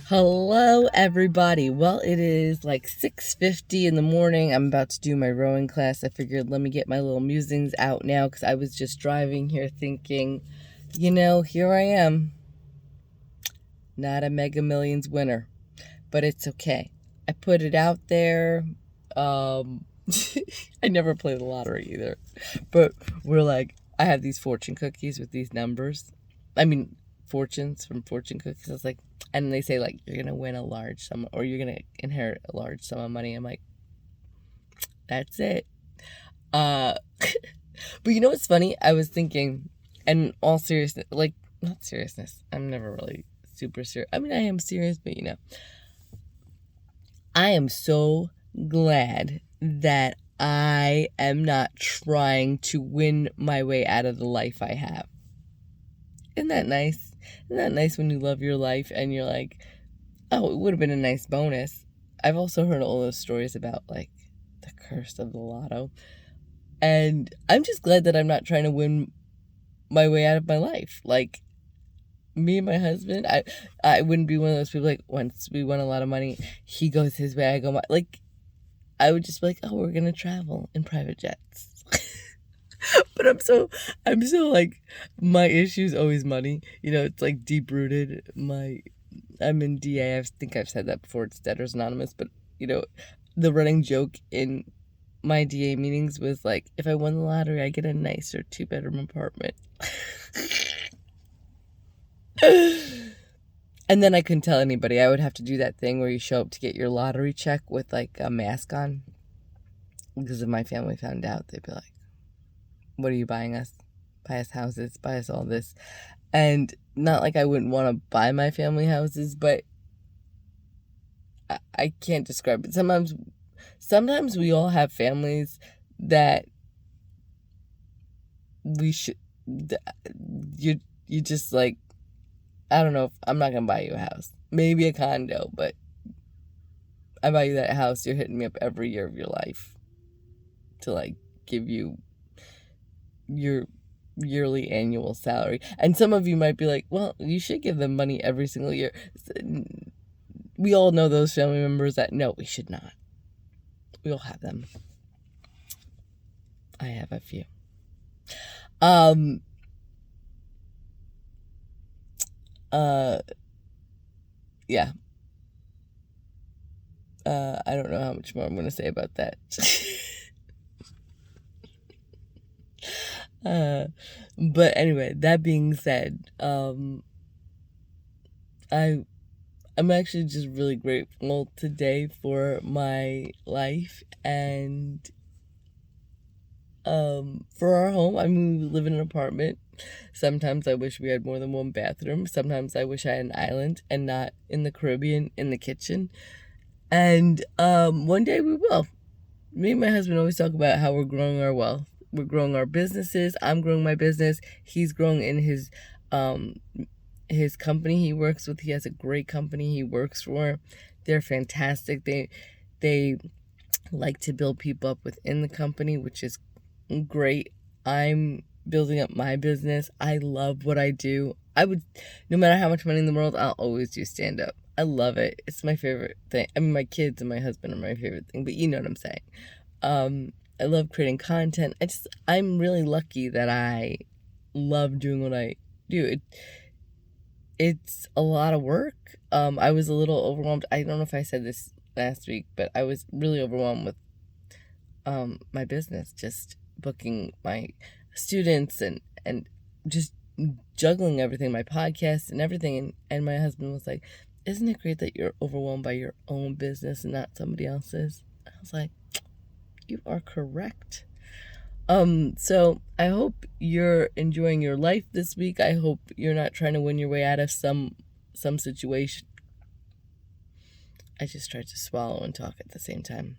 Hello, everybody. Well, it is like 6:50 in the morning. I'm about to do my rowing class. I figured let me get my little musings out now because I was just driving here thinking, here I am. Not a Mega Millions winner, but it's okay. I put it out there. I never play the lottery either, but I have these fortune cookies with these numbers. Fortunes from fortune cookies. I was like, and they say like you're gonna win a large sum or you're gonna inherit a large sum of money. I'm like, that's it. But you know what's funny? I was thinking, and all seriousness, like not seriousness. I'm never really super serious. I am serious, but I am so glad that I am not trying to win my way out of the life I have. Isn't that nice? Isn't that nice when you love your life and you're like, oh, it would have been a nice bonus. I've also heard all those stories about like the curse of the lotto. And I'm just glad that I'm not trying to win my way out of my life. Like me and my husband, I wouldn't be one of those people like once we won a lot of money, he goes his way, I go my like I would just be like, oh, we're gonna travel in private jets. But I'm so like my issue is always money. It's like deep rooted. I'm in DA. I think I've said that before. It's Debtors Anonymous, but the running joke in my DA meetings was like, if I won the lottery, I get a nicer 2-bedroom apartment. And then I couldn't tell anybody. I would have to do that thing where you show up to get your lottery check with like a mask on. Because if my family found out, they'd be like, what are you buying us? Buy us houses, buy us all this. And not like I wouldn't want to buy my family houses, but I can't describe it. Sometimes we all have families that we should, you just like, I don't know, if I'm not going to buy you a house. Maybe a condo, but I buy you that house, you're hitting me up every year of your life to like give you your yearly annual salary. And some of you might be like, well, you should give them money every single year. We all know those family members that no, we should not. We all have them. I have a few. Yeah. I don't know how much more I'm going to say about that. But anyway, that being said, I'm actually just really grateful today for my life and for our home. We live in an apartment. Sometimes I wish we had more than one bathroom. Sometimes I wish I had an island and not in the Caribbean in the kitchen. And one day we will. Me and my husband always talk about how we're growing our wealth. We're growing our businesses. I'm growing my business. He's growing in his company he works with. He has a great company he works for. They're fantastic. They like to build people up within the company, which is great. I'm building up my business. I love what I do. No matter how much money in the world, I'll always do stand-up. I love it. It's my favorite thing. My kids and my husband are my favorite thing, but you know what I'm saying. I love creating content. I'm really lucky that I love doing what I do. It's a lot of work. I was a little overwhelmed. I don't know if I said this last week, but I was really overwhelmed with my business, just booking my students and just juggling everything, my podcast and everything. And my husband was like, isn't it great that you're overwhelmed by your own business and not somebody else's? I was like, you are correct. So I hope you're enjoying your life this week. I hope you're not trying to win your way out of some situation. I just tried to swallow and talk at the same time.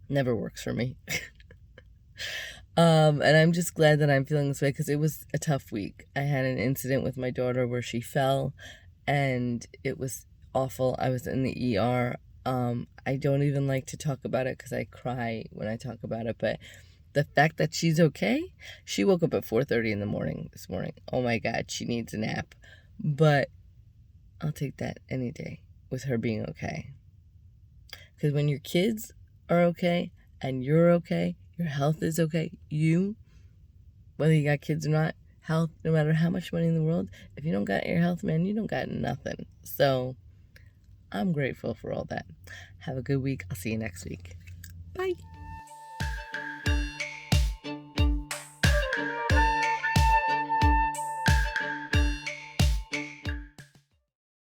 Never works for me. And I'm just glad that I'm feeling this way because it was a tough week. I had an incident with my daughter where she fell and it was awful. I was in the ER. I don't even like to talk about it because I cry when I talk about it, but the fact that she's okay, she woke up at 4:30 in the morning this morning. Oh my God, she needs a nap. But I'll take that any day with her being okay. Because when your kids are okay and you're okay, your health is okay, whether you got kids or not, health, no matter how much money in the world, if you don't got your health, man, you don't got nothing. So I'm grateful for all that. Have a good week. I'll see you next week. Bye.